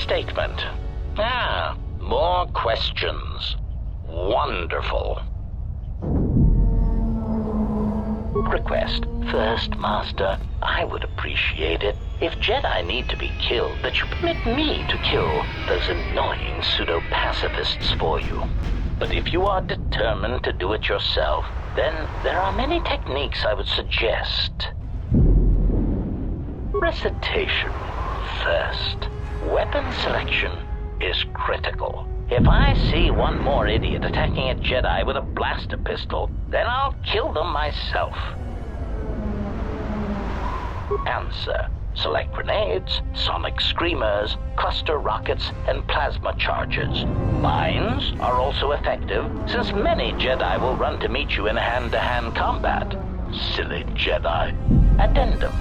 Statement. More questions. Wonderful. Request. First, Master, I would appreciate it if Jedi need to be killed, that you permit me to kill those annoying pseudo-pacifists for you. But if you are determined to do it yourself, then there are many techniques I would suggest. Recitation. First, weapon selection is critical. If I see one more idiot attacking a Jedi with a blaster pistol, then I'll kill them myself. Answer. Select grenades, sonic screamers, cluster rockets, and plasma charges. Mines are also effective, since many Jedi will run to meet you in hand-to-hand combat. Silly Jedi. Addendum.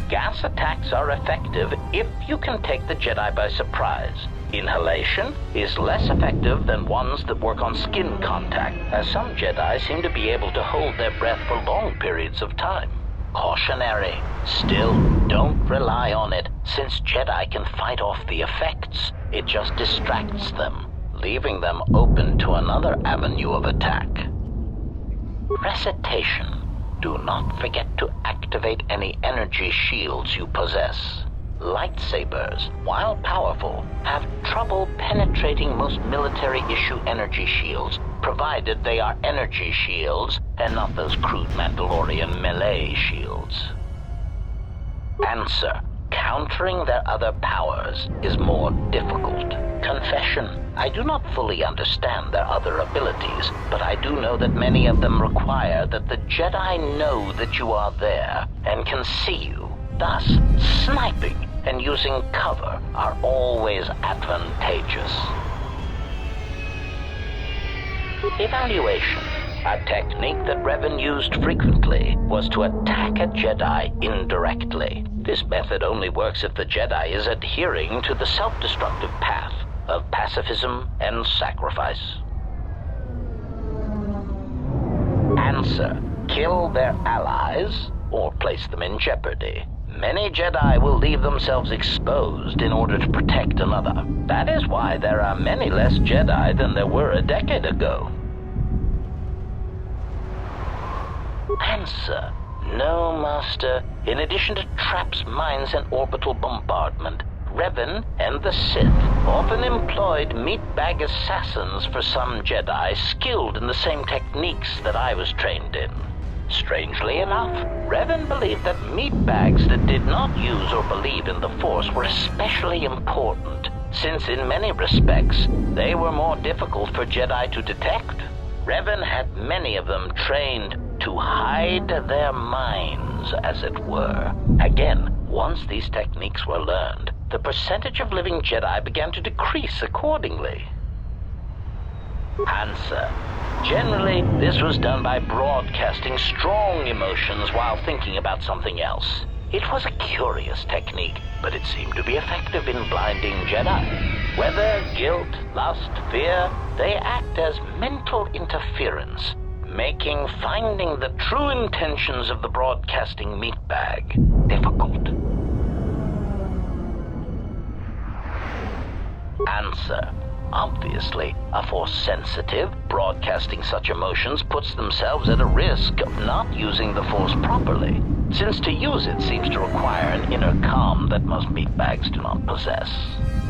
Gas attacks are effective if you can take the Jedi by surprise. Inhalation is less effective than ones that work on skin contact, as some Jedi seem to be able to hold their breath for long periods of time. Cautionary. Still, don't rely on it, since Jedi can fight off the effects. It just distracts them, leaving them open to another avenue of attack. Recitation. Do not forget to activate any energy shields you possess. Lightsabers, while powerful, have trouble penetrating most military-issue energy shields, provided they are energy shields and not those crude Mandalorian melee shields. Answer. Countering their other powers is more difficult. Confession. I do not fully understand their other abilities, but I do know that many of them require that the Jedi know that you are there and can see you. Thus, sniping and using cover are always advantageous. Evaluation. A technique that Revan used frequently was to attack a Jedi indirectly. This method only works if the Jedi is adhering to the self-destructive path of pacifism and sacrifice. Answer. Kill their allies or place them in jeopardy. Many Jedi will leave themselves exposed in order to protect another. That is why there are many less Jedi than there were a decade ago. Answer. No, Master. In addition to traps, mines, and orbital bombardment, Revan and the Sith often employed meatbag assassins for some Jedi skilled in the same techniques that I was trained in. Strangely enough, Revan believed that meatbags that did not use or believe in the Force were especially important, since in many respects, they were more difficult for Jedi to detect. Revan had many of them trained to hide their minds, as it were. Again, once these techniques were learned, the percentage of living Jedi began to decrease accordingly. Answer. Generally, this was done by broadcasting strong emotions while thinking about something else. It was a curious technique, but it seemed to be effective in blinding Jedi. Whether guilt, lust, fear, they act as mental interference, making finding the true intentions of the broadcasting meatbag difficult. Answer. Obviously, a Force-sensitive broadcasting such emotions puts themselves at a risk of not using the Force properly, since to use it seems to require an inner calm that most meatbags do not possess.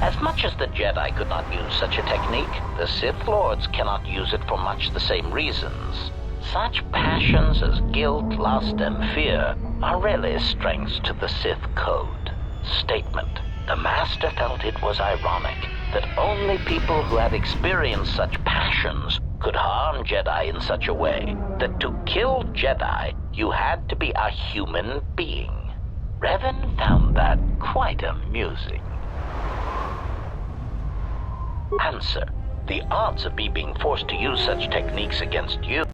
As much as the Jedi could not use such a technique, the Sith Lords cannot use it for much the same reasons. Such passions as guilt, lust, and fear are really strengths to the Sith code. Statement. The Master felt it was ironic that only people who had experienced such passions could harm Jedi in such a way that to kill Jedi, you had to be a human being. Revan found that quite amusing. Answer. The odds of me being forced to use such techniques against you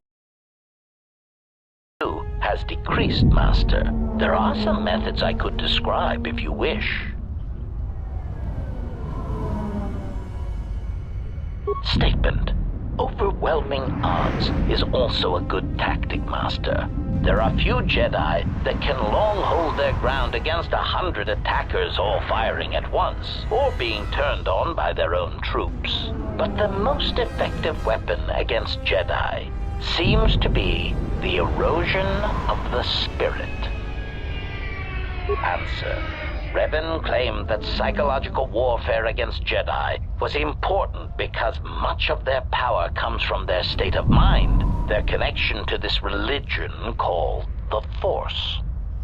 has decreased, Master. There are some methods I could describe if you wish. Statement. Overwhelming odds is also a good tactic, Master. there are few Jedi that can long hold their ground against 100 attackers all firing at once, or being turned on by their own troops. But the most effective weapon against Jedi seems to be the erosion of the spirit. Answer. Revan claimed that psychological warfare against Jedi was important because much of their power comes from their state of mind, their connection to this religion called the Force.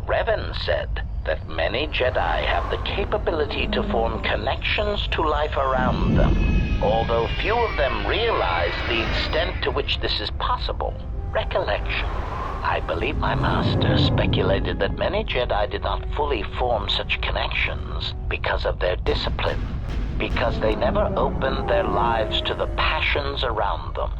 Revan said that many Jedi have the capability to form connections to life around them, although few of them realize the extent to which this is possible. Recollection. I believe my master speculated that many Jedi did not fully form such connections because of their discipline, because they never opened their lives to the passions around them.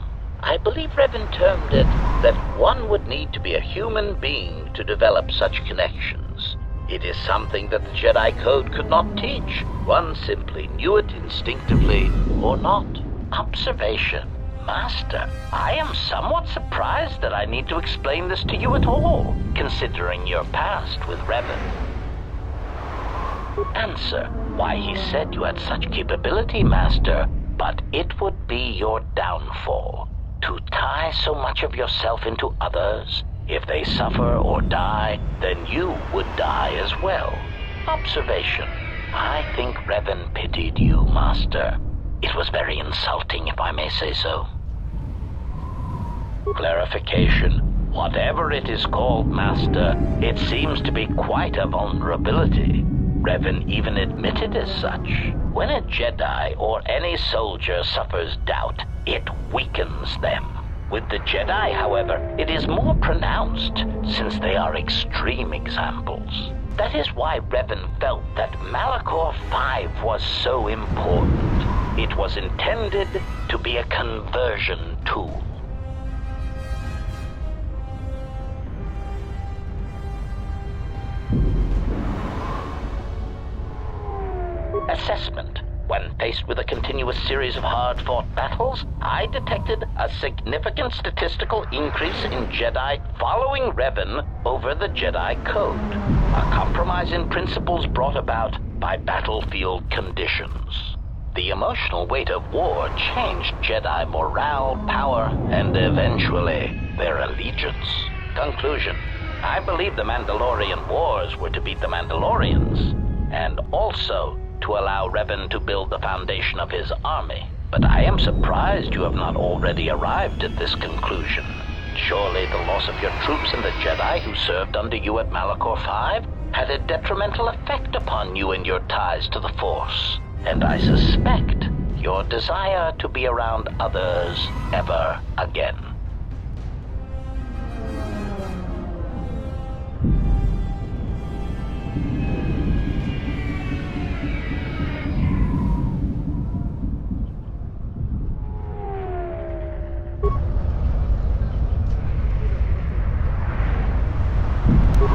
I believe Revan termed it that one would need to be a human being to develop such connections. It is something that the Jedi Code could not teach. One simply knew it instinctively or not. Observation. Master, I am somewhat surprised that I need to explain this to you at all, considering your past with Revan. Answer. Why, he said you had such capability, Master, but it would be your downfall. To tie so much of yourself into others, if they suffer or die, then you would die as well. Observation. I think Revan pitied you, Master. It was very insulting, if I may say so. Clarification. Whatever it is called, Master, it seems to be quite a vulnerability. Revan even admitted as such. When a Jedi or any soldier suffers doubt, it weakens them. With the Jedi, however, it is more pronounced, since they are extreme examples. That is why Revan felt that Malachor 5 was so important. It was intended to be a conversion tool. Assessment. When faced with a continuous series of hard-fought battles, I detected a significant statistical increase in Jedi following Revan over the Jedi Code, a compromise in principles brought about by battlefield conditions. The emotional weight of war changed Jedi morale, power, and eventually their allegiance. Conclusion. I believe the Mandalorian Wars were to beat the Mandalorians, and also to allow Revan to build the foundation of his army. But I am surprised you have not already arrived at this conclusion. Surely the loss of your troops and the Jedi who served under you at Malachor 5 had a detrimental effect upon you and your ties to the Force. And I suspect your desire to be around others ever again.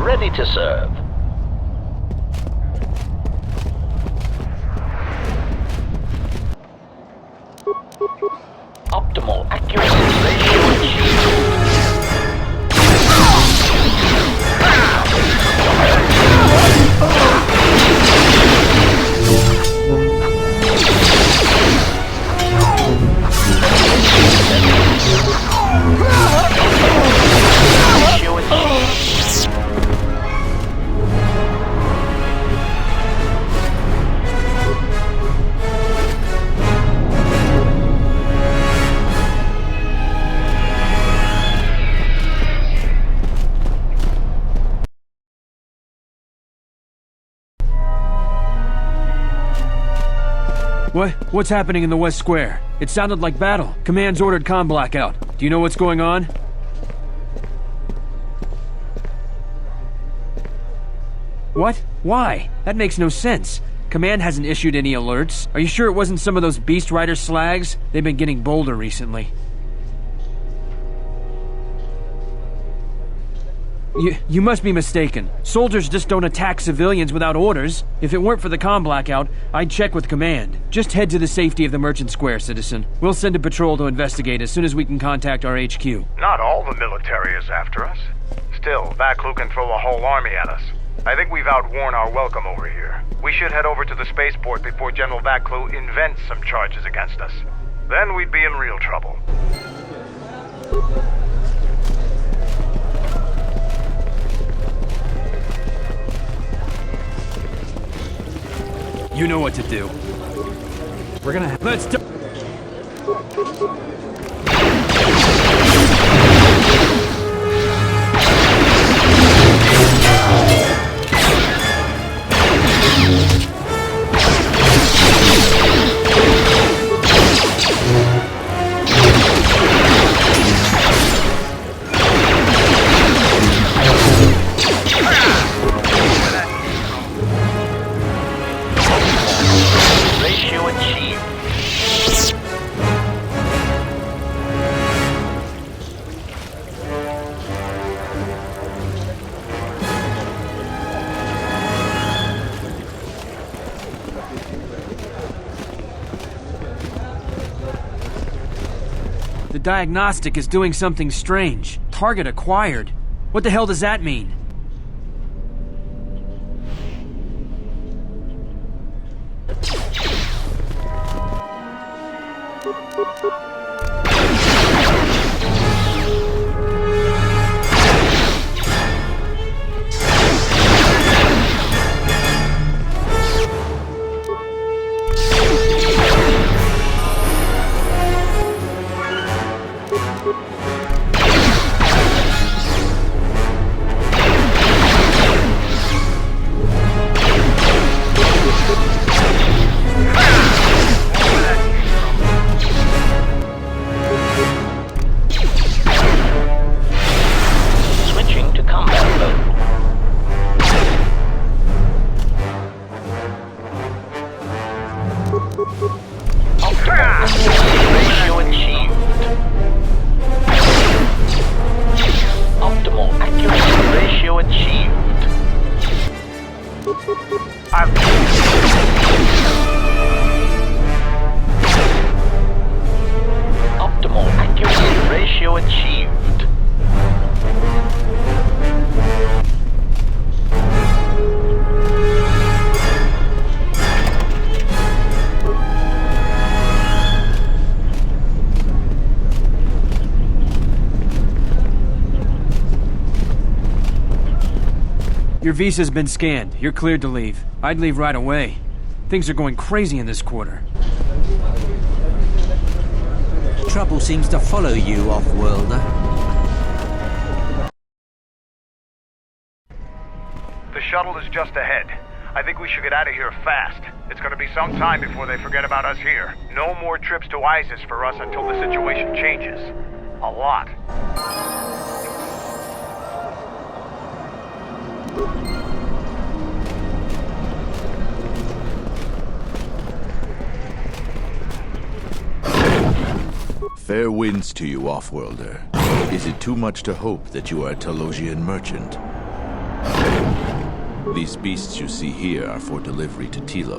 Ready to serve. Optimal accuracy ratio achieved. What's happening in the West Square? It sounded like battle. Command's ordered comm blackout. Do you know what's going on? What? Why? That makes no sense. Command hasn't issued any alerts. Are you sure it wasn't some of those Beast Rider slags? They've been getting bolder recently. You must be mistaken. Soldiers just don't attack civilians without orders. If it weren't for the comm blackout, I'd check with Command. Just head to the safety of the Merchant Square, citizen. We'll send a patrol to investigate as soon as we can contact our HQ. Not all the military is after us. Still, Vaklu can throw a whole army at us. I think we've outworn our welcome over here. We should head over to the spaceport before General Vaklu invents some charges against us. Then we'd be in real trouble. You know what to do. We're gonna Let's do. Ratio achieved. The diagnostic is doing something strange. Target acquired. What the hell does that mean? Switching to combat mode. Ratio achieved. Optimal accuracy ratio achieved. Optimal accuracy ratio achieved. Your visa's been scanned. You're cleared to leave. I'd leave right away. Things are going crazy in this quarter. Trouble seems to follow you, off-worlder. The shuttle is just ahead. I think we should get out of here fast. It's gonna be some time before they forget about us here. No more trips to Iziz for us until the situation changes. A lot. Fair winds to you, off-worlder. Is it too much to hope that you are a Telosian merchant? These beasts you see here are for delivery to Telos,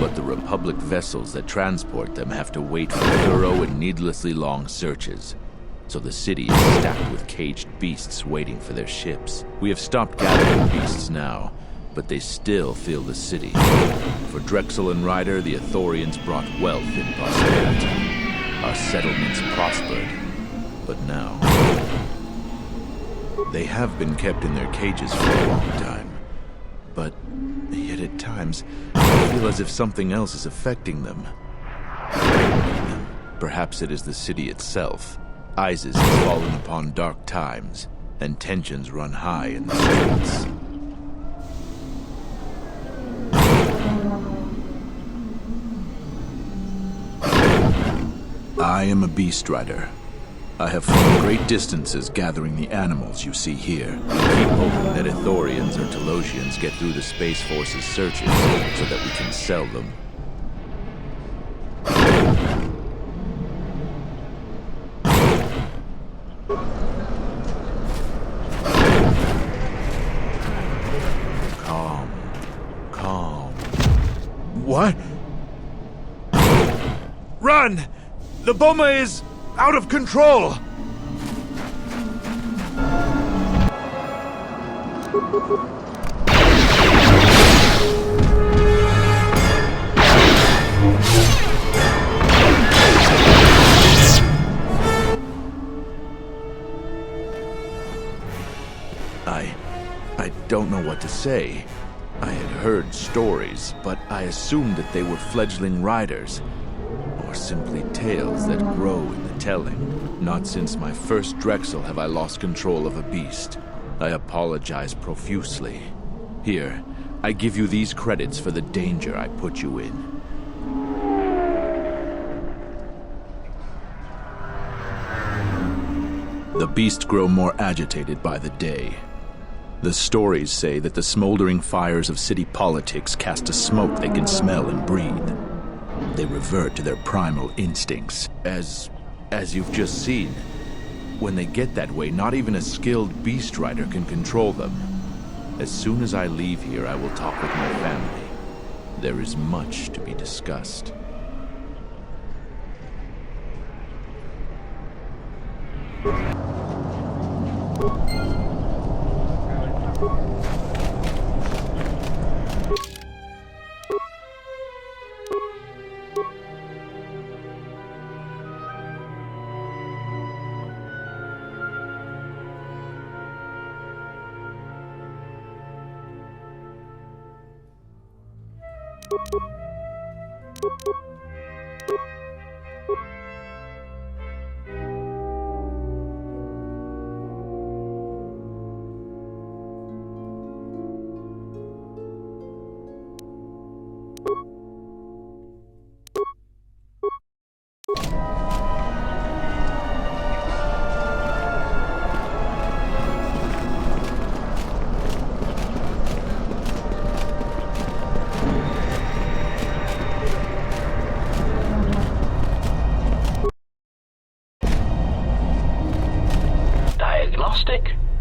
but the Republic vessels that transport them have to wait for thorough and needlessly long searches. So the city is stacked with caged beasts waiting for their ships. We have stopped gathering beasts now, but they still fill the city. For Drexel and Ryder, the Ithorians brought wealth and prosperity. Our settlements prospered, but now they have been kept in their cages for a long time. But yet at times, I feel as if something else is affecting them. Perhaps it is the city itself. Iziz has fallen upon dark times, and tensions run high in the streets. I am a beast rider. I have flown great distances gathering the animals you see here. We keep hoping that Ithorians or Telosians get through the Space Force's searches so that we can sell them. Calm. What? Run! The bomber is out of control! I don't know what to say. I had heard stories, but I assumed that they were fledgling riders, or simply tales that grow in the telling. Not since my first Drexel have I lost control of a beast. I apologize profusely. Here, I give you these credits for the danger I put you in. The beasts grow more agitated by the day. The stories say that the smoldering fires of city politics cast a smoke they can smell and breathe. They revert to their primal instincts, as you've just seen. When they get that way, not even a skilled beast rider can control them. As soon as I leave here, I will talk with my family. There is much to be discussed.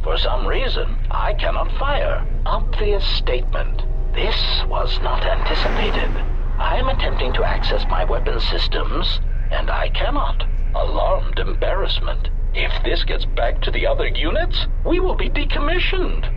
For some reason, I cannot fire. Obvious statement. This was not anticipated. I am attempting to access my weapon systems, and I cannot. Alarmed embarrassment. If this gets back to the other units, we will be decommissioned.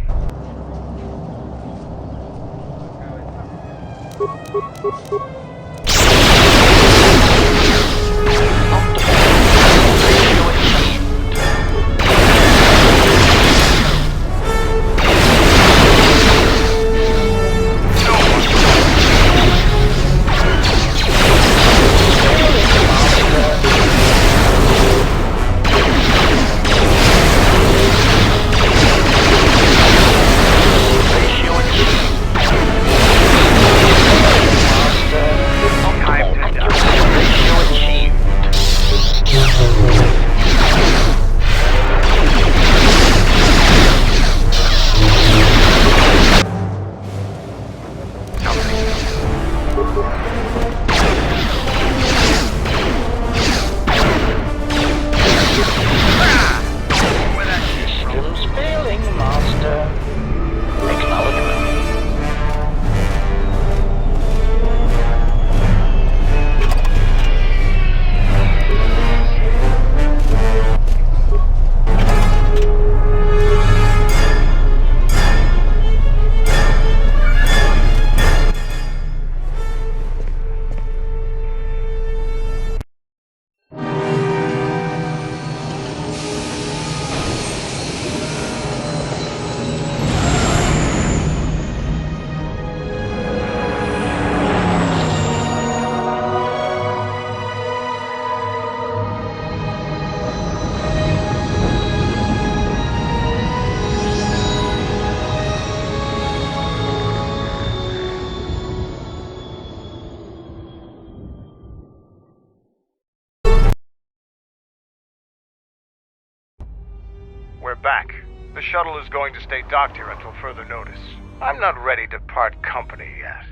We're back. The shuttle is going to stay docked here until further notice. I'm not ready to part company yet.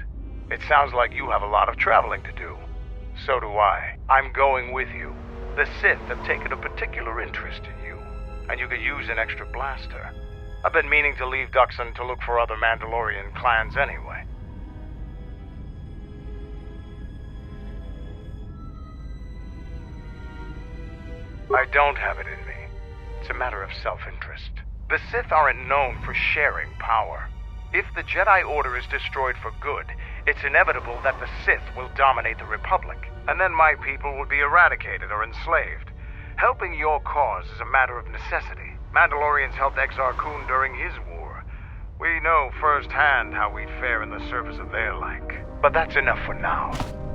It sounds like you have a lot of traveling to do. So do I. I'm going with you. The Sith have taken a particular interest in you, and you could use an extra blaster. I've been meaning to leave Duxon to look for other Mandalorian clans anyway. I don't have it in me. It's a matter of self-interest. The Sith aren't known for sharing power. If the Jedi Order is destroyed for good, it's inevitable that the Sith will dominate the Republic, and then my people will be eradicated or enslaved. Helping your cause is a matter of necessity. Mandalorians helped Exar Kun during his war. We know firsthand how we'd fare in the service of their like. But that's enough for now.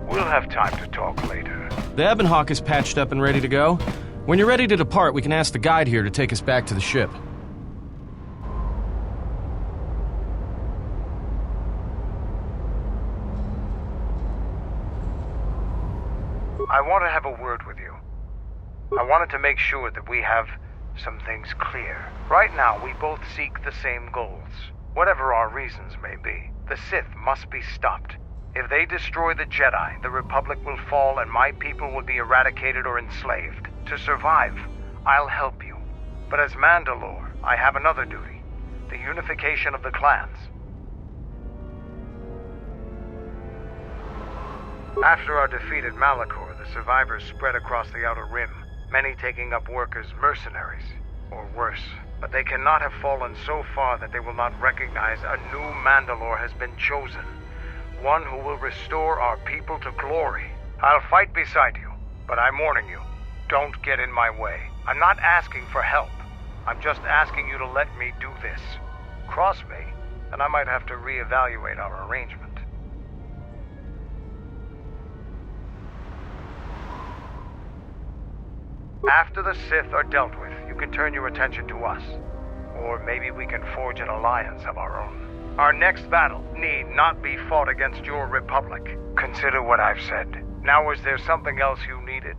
We'll have time to talk later. The Ebon Hawk is patched up and ready to go. When you're ready to depart, we can ask the guide here to take us back to the ship. I want to have a word with you. I wanted to make sure that we have some things clear. Right now, we both seek the same goals. Whatever our reasons may be, the Sith must be stopped. If they destroy the Jedi, the Republic will fall and my people will be eradicated or enslaved. To survive, I'll help you. But as Mandalore, I have another duty. The unification of the clans. After our defeat at Malachor, the survivors spread across the Outer Rim, many taking up work as mercenaries, or worse. But they cannot have fallen so far that they will not recognize a new Mandalore has been chosen. One who will restore our people to glory. I'll fight beside you, but I'm warning you, don't get in my way. I'm not asking for help. I'm just asking you to let me do this. Cross me, and I might have to reevaluate our arrangement. After the Sith are dealt with, you can turn your attention to us. Or maybe we can forge an alliance of our own. Our next battle need not be fought against your Republic. Consider what I've said. Now, is there something else you needed?